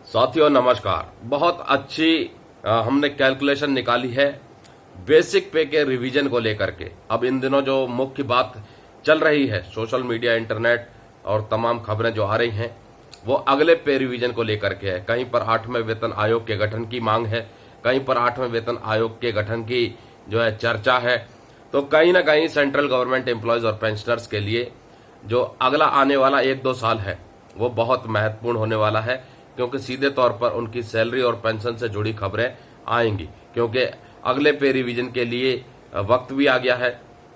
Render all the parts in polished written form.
साथियों नमस्कार। बहुत अच्छी हमने कैलकुलेशन निकाली है बेसिक पे के रिवीजन को लेकर के। अब इन दिनों जो मुख्य बात चल रही है सोशल मीडिया, इंटरनेट और तमाम खबरें जो आ रही हैं वो अगले पे रिवीजन को लेकर के है। कहीं पर 8वें वेतन आयोग के गठन की मांग है, कहीं पर 8वें वेतन आयोग के गठन की जो है चर्चा है। तो कहीं ना कहीं सेंट्रल गवर्नमेंट एम्प्लॉयज और पेंशनर्स के लिए जो अगला आने वाला 1-2 साल है वो बहुत महत्वपूर्ण होने वाला है, क्योंकि सीधे तौर पर उनकी सैलरी और पेंशन से जुड़ी खबरें आएंगी। क्योंकि अगले पे रिवीजन के लिए वक्त भी आ गया है।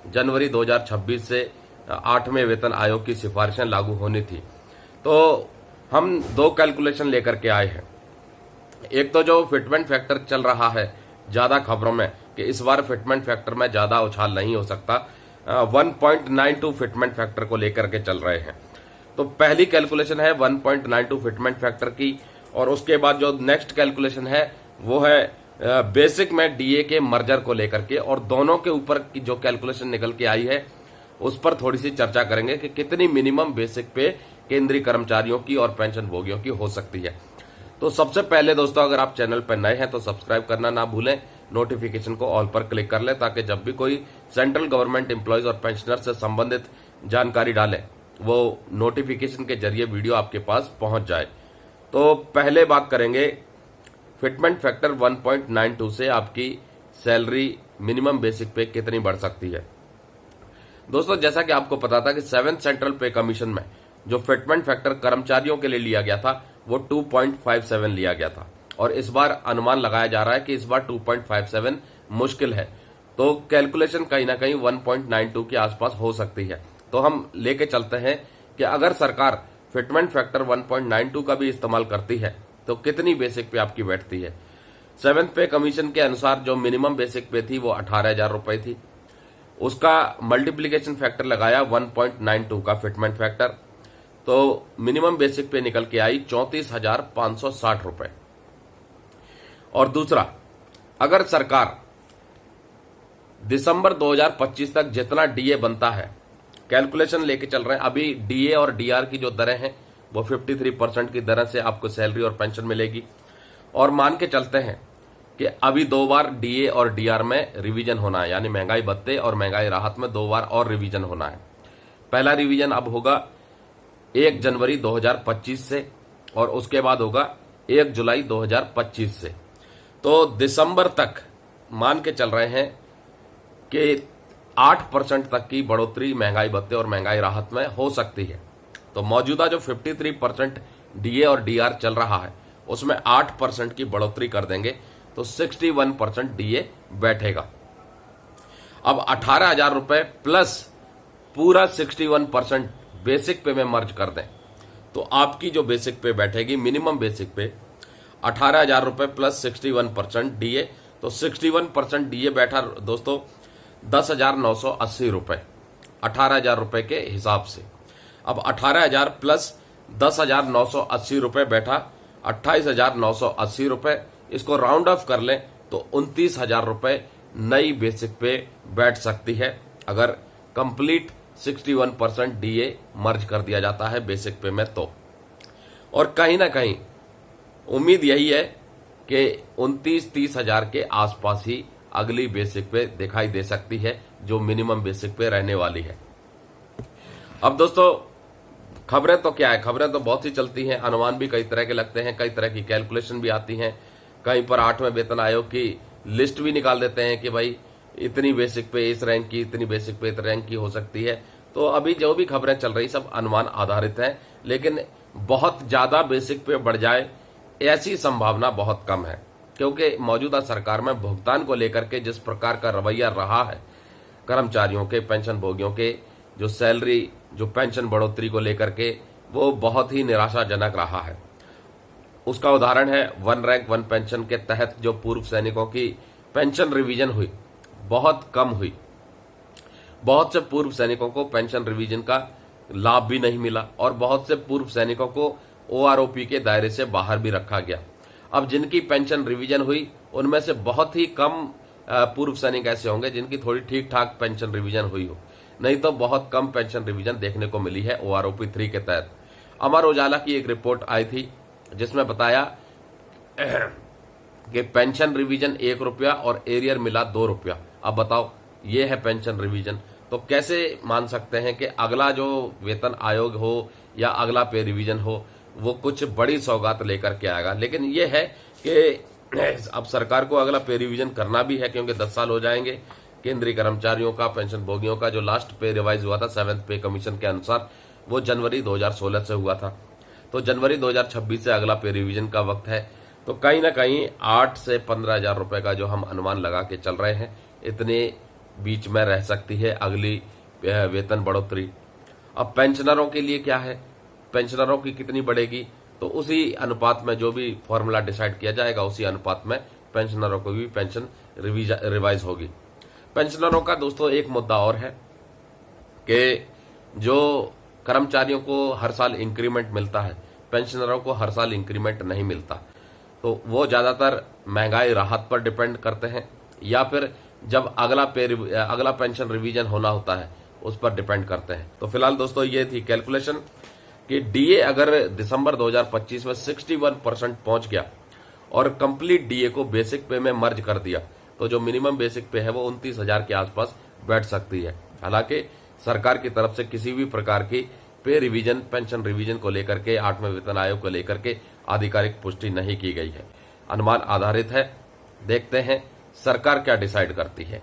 जनवरी 2026 से 8वें वेतन आयोग की सिफारिशें लागू होनी थी। तो हम 2 कैलकुलेशन लेकर के आए हैं। एक तो जो फिटमेंट फैक्टर चल रहा है ज्यादा खबरों में कि इस बार फिटमेंट फैक्टर में ज्यादा उछाल नहीं हो सकता, 1.92 फिटमेंट फैक्टर को लेकर के चल रहे हैं। तो पहली कैलकुलेशन है 1.92 फिटमेंट फैक्टर की, और उसके बाद जो नेक्स्ट कैलकुलेशन है वो है बेसिक में डीए के मर्जर को लेकर के। और दोनों के ऊपर की जो कैलकुलेशन निकल के आई है उस पर थोड़ी सी चर्चा करेंगे कि कितनी मिनिमम बेसिक पे केंद्रीय कर्मचारियों की और पेंशन भोगियों की हो सकती है। तो सबसे पहले दोस्तों, अगर आप चैनल पर नए हैं तो सब्सक्राइब करना ना भूलें, नोटिफिकेशन को ऑल पर क्लिक कर लें ताकि जब भी कोई सेंट्रल गवर्नमेंट एम्प्लॉयज और पेंशनर से संबंधित जानकारी डालें वो नोटिफिकेशन के जरिए वीडियो आपके पास पहुंच जाए। तो पहले बात करेंगे फिटमेंट फैक्टर 1.92 से आपकी सैलरी मिनिमम बेसिक पे कितनी बढ़ सकती है। दोस्तों, जैसा कि आपको पता था कि 7th सेंट्रल पे कमीशन में जो फिटमेंट फैक्टर कर्मचारियों के लिए लिया गया था वो 2.57 लिया गया था, और इस बार अनुमान लगाया जा रहा है कि इस बार 2.57 मुश्किल है। तो कैलकुलेशन कहीं ना कहीं 1.92 के आसपास हो सकती है। तो हम लेके चलते हैं कि अगर सरकार फिटमेंट फैक्टर 1.92 का भी इस्तेमाल करती है तो कितनी बेसिक पे आपकी बैठती है। 7th पे कमीशन के अनुसार जो मिनिमम बेसिक पे थी वो 18,000 रुपए थी। उसका मल्टीप्लीकेशन फैक्टर लगाया 1.92 का फिटमेंट फैक्टर, तो मिनिमम बेसिक पे निकल के आई 34,560 रुपए। और दूसरा, अगर सरकार दिसंबर 2025 तक जितना डीए बनता है, कैलकुलेशन लेके चल रहे हैं अभी डीए और डीआर की जो दरें हैं वो 53% की दर से आपको सैलरी और पेंशन मिलेगी। और मान के चलते हैं कि अभी 2 बार डीए और डीआर में रिवीजन होना है, यानी महंगाई भत्ते और महंगाई राहत में 2 बार और रिवीजन होना है। पहला रिवीजन अब होगा 1 जनवरी 2025 से, और उसके बाद होगा 1 जुलाई 2025 से। तो दिसंबर तक मान के चल रहे हैं कि 8% तक की बढ़ोतरी महंगाई भत्ते और महंगाई राहत में हो सकती है। तो मौजूदा जो 53% डीए और डीआर चल रहा है उसमें 8% की बढ़ोतरी कर देंगे तो 61% डीए बैठेगा। अब 18,000 रुपए प्लस पूरा 61% बेसिक पे में मर्ज कर दें तो आपकी जो बेसिक पे बैठेगी मिनिमम बेसिक पे 18,000 रुपए प्लस 61% डीए, तो 61% डीए बैठा दोस्तों 10,980 रुपए 18,000 रुपए के हिसाब से। अब 18,000 प्लस 10,980 रुपए बैठा 28,980 रुपए, इसको राउंड ऑफ कर लें तो 29,000 रुपए नई बेसिक पे बैठ सकती है अगर कंप्लीट 61% डीए मर्ज कर दिया जाता है बेसिक पे में। तो और कहीं ना कहीं उम्मीद यही है कि 29-30 हजार के आसपास ही अगली बेसिक पे दिखाई दे सकती है जो मिनिमम बेसिक पे रहने वाली है। अब दोस्तों, खबरें तो क्या है, खबरें तो बहुत ही चलती हैं, अनुमान भी कई तरह के लगते हैं, कई तरह की कैलकुलेशन भी आती हैं। कहीं पर 8वें वेतन आयोग की लिस्ट भी निकाल देते हैं कि भाई इतनी बेसिक पे इस रैंक की, इतनी बेसिक पे इस रैंक की हो सकती है। तो अभी जो भी खबरें चल रही सब अनुमान आधारित हैं, लेकिन बहुत ज्यादा बेसिक पे बढ़ जाए ऐसी संभावना बहुत कम है, क्योंकि मौजूदा सरकार में भुगतान को लेकर के जिस प्रकार का रवैया रहा है कर्मचारियों के, पेंशन भोगियों के, जो सैलरी जो पेंशन बढ़ोतरी को लेकर के वो बहुत ही निराशाजनक रहा है। उसका उदाहरण है 1 रैंक 1 पेंशन के तहत जो पूर्व सैनिकों की पेंशन रिवीजन हुई बहुत कम हुई। बहुत से पूर्व सैनिकों को पेंशन रिवीजन का लाभ भी नहीं मिला और बहुत से पूर्व सैनिकों को ओआरओपी के दायरे से बाहर भी रखा गया। अब जिनकी पेंशन रिवीजन हुई उनमें से बहुत ही कम पूर्व सैनिक ऐसे होंगे जिनकी थोड़ी ठीक ठाक पेंशन रिवीजन हुई हो, नहीं तो बहुत कम पेंशन रिवीजन देखने को मिली है ओआरओपी 3 के तहत। अमर उजाला की एक रिपोर्ट आई थी जिसमें बताया कि पेंशन रिवीजन 1 रुपया और एरियर मिला 2 रुपया। अब बताओ, ये है पेंशन रिवीजन। तो कैसे मान सकते हैं कि अगला जो वेतन आयोग हो या अगला पे रिवीजन हो वो कुछ बड़ी सौगात लेकर के आएगा। लेकिन ये है कि अब सरकार को अगला पे रिवीजन करना भी है, क्योंकि 10 साल हो जाएंगे केंद्रीय कर्मचारियों का, पेंशन भोगियों का। जो लास्ट पे रिवाइज हुआ था 7th पे कमीशन के अनुसार, वो जनवरी 2016 से हुआ था। तो जनवरी 2026 से अगला पे रिवीजन का वक्त है। तो कहीं ना कहीं 8 से 15,000 रुपए का जो हम अनुमान लगा के चल रहे हैं, इतने बीच में रह सकती है अगली वेतन बढ़ोतरी। अब पेंशनरों के लिए क्या है, पेंशनरों की कितनी बढ़ेगी, तो उसी अनुपात में जो भी फॉर्मूला डिसाइड किया जाएगा उसी अनुपात में पेंशनरों को भी पेंशन रिवाइज होगी। पेंशनरों का दोस्तों एक मुद्दा और है कि जो कर्मचारियों को हर साल इंक्रीमेंट मिलता है, पेंशनरों को हर साल इंक्रीमेंट नहीं मिलता। तो वो ज्यादातर महंगाई राहत पर डिपेंड करते हैं या फिर जब अगला पेंशन रिवीजन होना होता है उस पर डिपेंड करते हैं। तो फिलहाल दोस्तों ये थी कैलकुलेशन कि डीए अगर दिसंबर 2025 में 61% पहुंच गया और कंप्लीट डीए को बेसिक पे में मर्ज कर दिया, तो जो मिनिमम बेसिक पे है वो 29,000 के आसपास बैठ सकती है। हालांकि सरकार की तरफ से किसी भी प्रकार की पे रिवीजन, पेंशन रिवीजन को लेकर के, 8वें वेतन आयोग को लेकर के आधिकारिक पुष्टि नहीं की गई है। अनुमान आधारित है, देखते हैं सरकार क्या डिसाइड करती है।